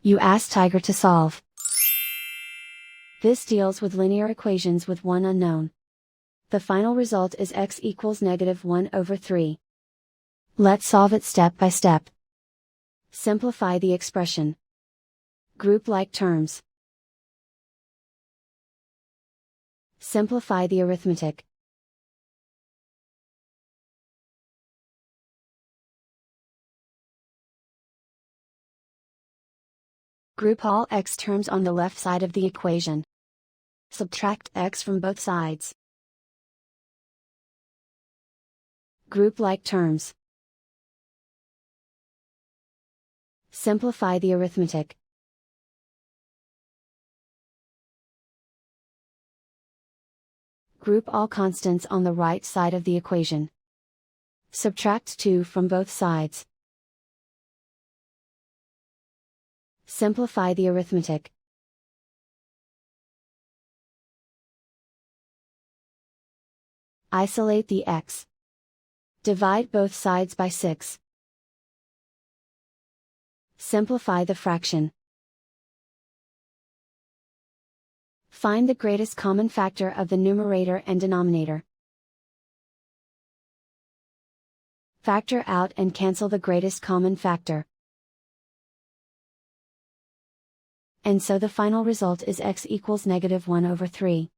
You ask Tiger to solve. This deals with linear equations with one unknown. The final result is x equals -1/3. Let's solve it step by step. Simplify the expression. Group like terms. Simplify the arithmetic. Group all x terms on the left side of the equation. Subtract x from both sides. Group like terms. Simplify the arithmetic. Group all constants on the right side of the equation. Subtract 2 from both sides. Simplify the arithmetic. Isolate the x. Divide both sides by 6. Simplify the fraction. Find the greatest common factor of the numerator and denominator. Factor out and cancel the greatest common factor. And so the final result is x equals -1/3.